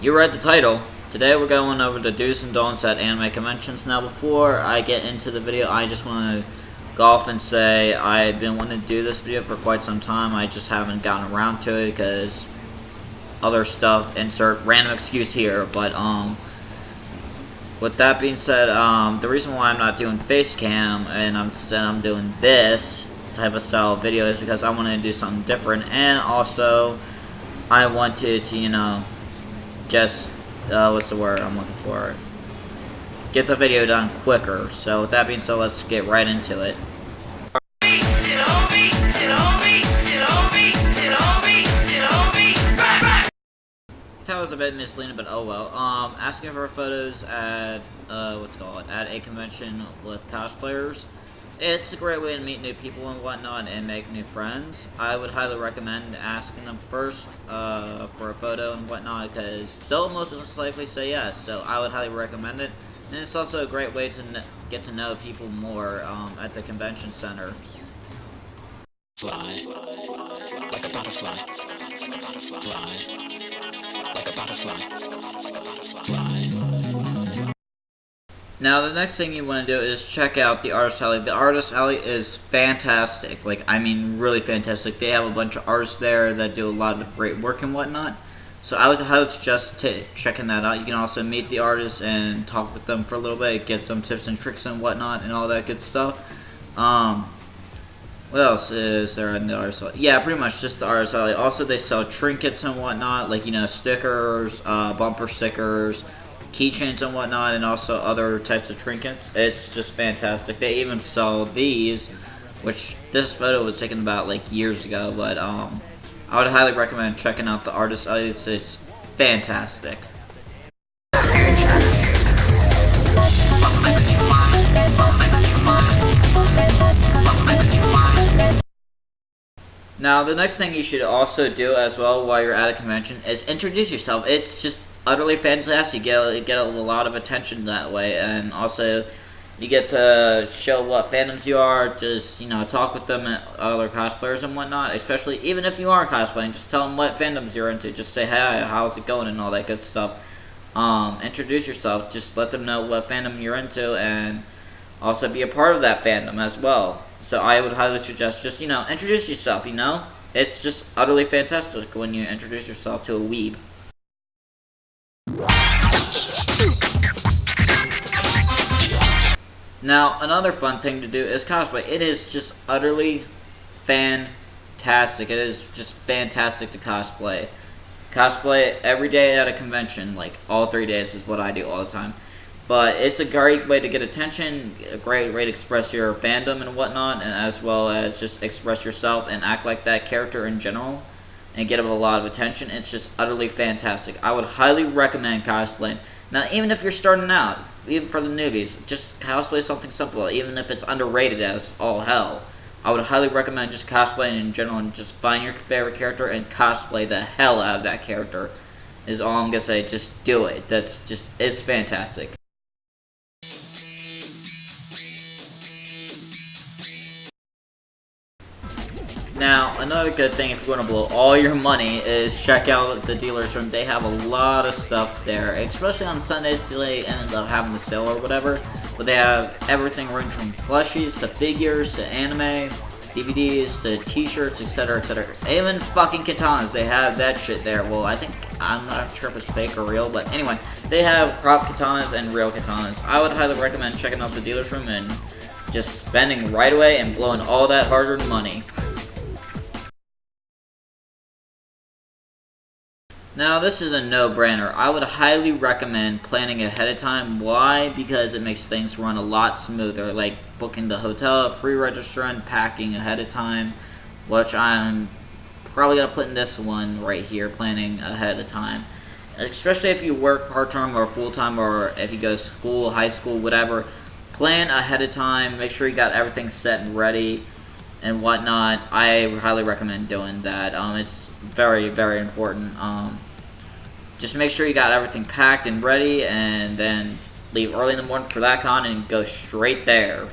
You read the title. Today we're going over the do's and don'ts at anime conventions. Now before I get into the video, I just want to go off and say I've been wanting to do this video for quite some time. I just haven't gotten around to it because other stuff, insert random excuse here. But with that being said, the reason why I'm not doing face cam and I'm doing this type of style video is because I wanted to do something different, and also I wanted to, just what's the word I'm looking for? Get the video done quicker. So with that being said, let's get right into it. That was a bit misleading, but oh well. Asking for photos at at a convention with cosplayers. It's a great way to meet new people and whatnot and make new friends. I would highly recommend asking them first for a photo and whatnot, because they'll most likely say yes. So I would highly recommend it, and it's also a great way to get to know people more at the convention center. Fly like a butterfly. Fly like a butterfly. Fly. Now, the next thing you want to do is check out the Artist Alley. The Artist Alley is fantastic. Really fantastic. They have a bunch of artists there that do a lot of great work and whatnot. So I would highly suggest checking that out. You can also meet the artists and talk with them for a little bit, get some tips and tricks and whatnot and all that good stuff. What else is there in the Artist Alley? Yeah, pretty much just the Artist Alley. Also, they sell trinkets and whatnot, like, stickers, bumper stickers, keychains and whatnot, and also other types of trinkets. It's just fantastic. They even sell these, which this photo was taken about years ago, but I would highly recommend checking out the Artist Alley. It's fantastic. Now, the next thing you should also do as well while you're at a convention is introduce yourself. It's just utterly fantastic. You get a lot of attention that way, and also you get to show what fandoms you are. Just talk with them and other cosplayers and whatnot. Especially even if you are cosplaying, just tell them what fandoms you're into. Just say, hey, how's it going and all that good stuff. Introduce yourself. Just let them know what fandom you're into, and also be a part of that fandom as well. So I would highly suggest just introduce yourself. It's just utterly fantastic when you introduce yourself to a weeb. Now, another fun thing to do is cosplay. It is just utterly fantastic. It is just fantastic to cosplay. Cosplay every day at a convention, all 3 days is what I do all the time. But it's a great way to get attention, a great way to express your fandom and whatnot, and as well as just express yourself and act like that character in general and get a lot of attention. It's just utterly fantastic. I would highly recommend cosplaying. Now, even if you're starting out, even for the newbies, just cosplay something simple, even if it's underrated as all hell. I would highly recommend just cosplaying in general and just find your favorite character and cosplay the hell out of that character, is all I'm going to say. Just do it. It's fantastic. Now, another good thing if you want to blow all your money is check out the dealer's room. They have a lot of stuff there, especially on Sundays. They end up having the sale or whatever, but they have everything ranging from plushies to figures to anime, DVDs to t-shirts, etc, etc. Even fucking katanas, they have that shit there. Well, I'm not sure if it's fake or real, but anyway, they have prop katanas and real katanas. I would highly recommend checking out the dealer's room and just spending right away and blowing all that hard-earned money. Now, this is a no-brainer. I would highly recommend planning ahead of time. Why? Because it makes things run a lot smoother, like booking the hotel, pre-registering, packing ahead of time, which I'm probably going to put in this one right here, planning ahead of time. Especially if you work part-time or full-time, or if you go to school, high school, whatever. Plan ahead of time. Make sure you got everything set and ready and whatnot. I highly recommend doing that. It's very, very important. Just make sure you got everything packed and ready, and then leave early in the morning for that con and go straight there,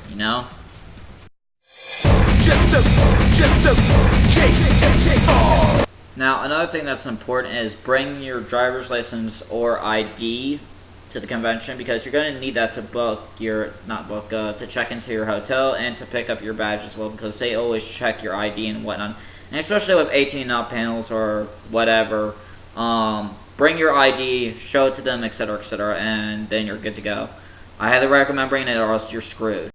Now, another thing that's important is bring your driver's license or ID to the convention, because you're going to need that to book your, not book, to check into your hotel and to pick up your badge as well, because they always check your ID and whatnot. And especially with 18 and up panels or whatever, bring your ID, show it to them, etc., and then you're good to go. I highly recommend bringing it, or else you're screwed.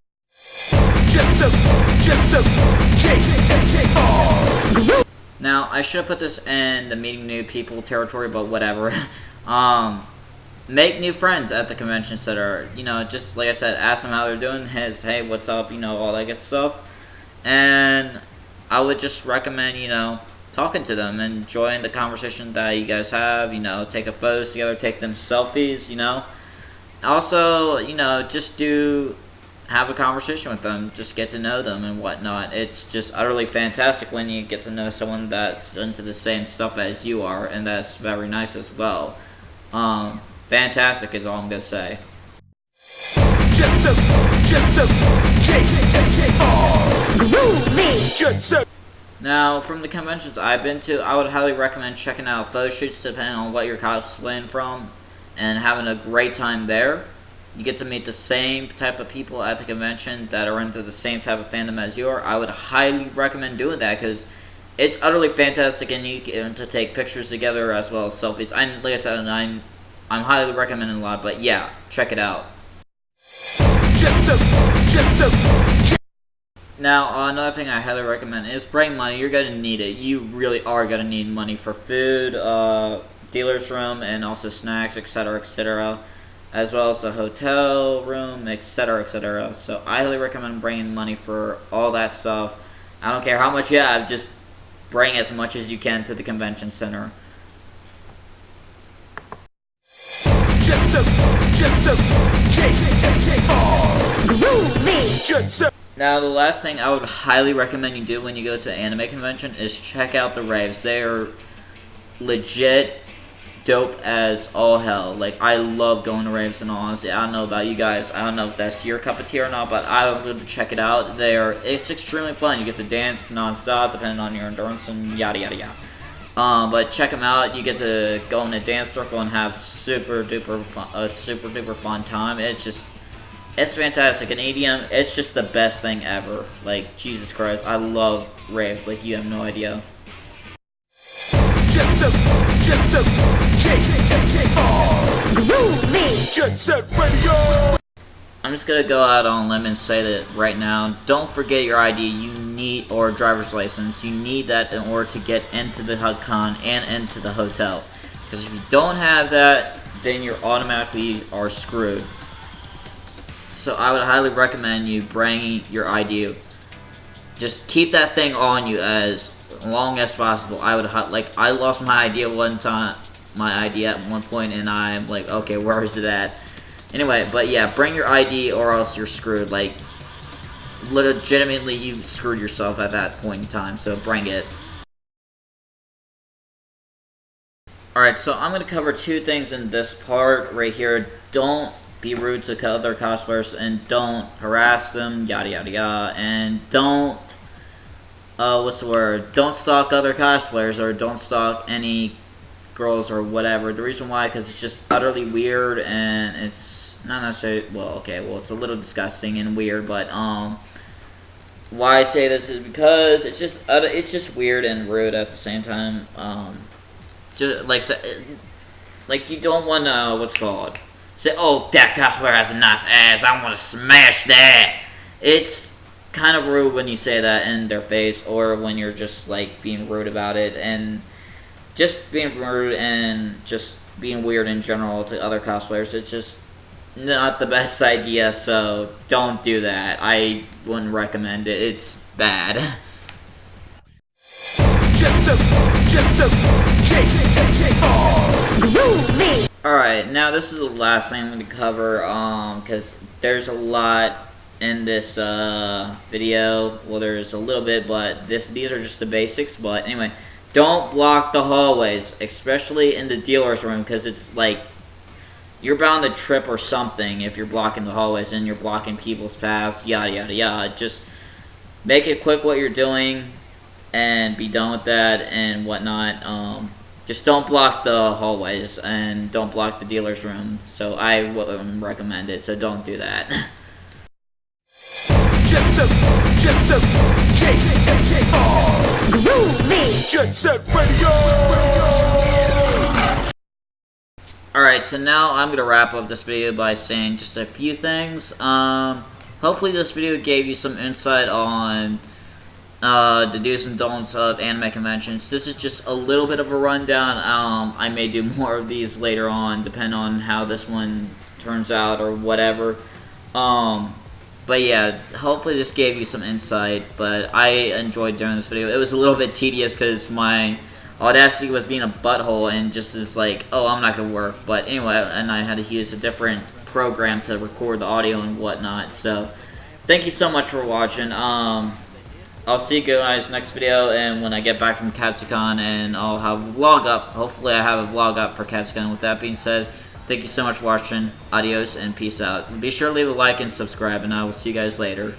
Now, I should have put this in the meeting new people territory, but whatever. Make new friends at the convention center. You know, just like I said, ask them how they're doing. Hey, what's up? You know, all that good stuff. And I would just recommend, you know, talking to them, enjoying the conversation that you guys have. You know, take a photos together, take them selfies. You know, also, you know, just have a conversation with them, just get to know them and whatnot. It's just utterly fantastic when you get to know someone that's into the same stuff as you are, and that's very nice as well. Fantastic is all I'm gonna say. Now, from the conventions I've been to, I would highly recommend checking out photo shoots depending on what you're cosplaying from, and having a great time there. You get to meet the same type of people at the convention that are into the same type of fandom as you are. I would highly recommend doing that, because it's utterly fantastic, and you get to take pictures together as well as selfies. Like I said, I'm highly recommending a lot, but yeah, check it out. Now, another thing I highly recommend is bring money. You're going to need it. You really are going to need money for food, dealer's room, and also snacks, etc., as well as the hotel room, etc. So I highly recommend bringing money for all that stuff. I don't care how much you have, just bring as much as you can to the convention center. Now, the last thing I would highly recommend you do when you go to an anime convention is check out the Raves. They are legit dope as all hell. Like, I love going to Raves, in all honesty. I don't know about you guys. I don't know if that's your cup of tea or not, but I would love to check it out. It's extremely fun. You get to dance non-stop depending on your endurance and yada yada yada. But check them out. You get to go in a dance circle and have super duper fun time. It's fantastic. And EDM, it's just the best thing ever. Like, Jesus Christ, I love Raves. Like, you have no idea. I'm just gonna go out on a limb and say that right now, don't forget your ID, or driver's license. You need that in order to get into the HUD-Con and into the hotel. Because if you don't have that, then you automatically are screwed. So I would highly recommend you bringing your ID. Just keep that thing on you as long as possible. I lost my ID at one point, and I'm like, okay, where is it at? Anyway, but yeah, bring your ID or else you're screwed. Like, legitimately, you've screwed yourself at that point in time, so bring it. Alright, so I'm going to cover two things in this part right here. Don't be rude to other cosplayers, and don't harass them, yada yada yada, and don't, don't stalk other cosplayers, or don't stalk any girls or whatever. The reason why, because it's just utterly weird, and it's not necessarily, it's a little disgusting and weird, but, why I say this is because it's just weird and rude at the same time. Like you don't want to, say, oh, that cosplayer has a nice ass, I want to smash that. It's kind of rude when you say that in their face, or when you're just, like, being rude about it, and just being rude and just being weird in general to other cosplayers. It's just not the best idea, so don't do that. I wouldn't recommend it. It's bad. Alright, now this is the last thing I'm going to cover, because there's a lot in this video. Well, there's a little bit, but these are just the basics. But anyway, don't block the hallways, especially in the dealer's room, because it's like you're bound to trip or something if you're blocking the hallways and you're blocking people's paths, yada yada yada. Just make it quick what you're doing. and be done with that and whatnot. Just don't block the hallways and don't block the dealer's room. So I wouldn't recommend it. So don't do that. Jet set, jet set, groovy. Jet set radio. Alright, so now I'm going to wrap up this video by saying just a few things. Hopefully this video gave you some insight on the do's and don'ts of anime conventions. This is just a little bit of a rundown. I may do more of these later on, depending on how this one turns out or whatever. But yeah, hopefully this gave you some insight, but I enjoyed doing this video. It was a little bit tedious because my Audacity was being a butthole and just is like, oh, I'm not going to work. But anyway, and I had to use a different program to record the audio and whatnot. So, thank you so much for watching. I'll see you guys next video, and when I get back from Katsucon, and I'll have a vlog up. Hopefully I have a vlog up for Katsucon. With that being said, thank you so much for watching. Adios and peace out. Be sure to leave a like and subscribe, and I will see you guys later.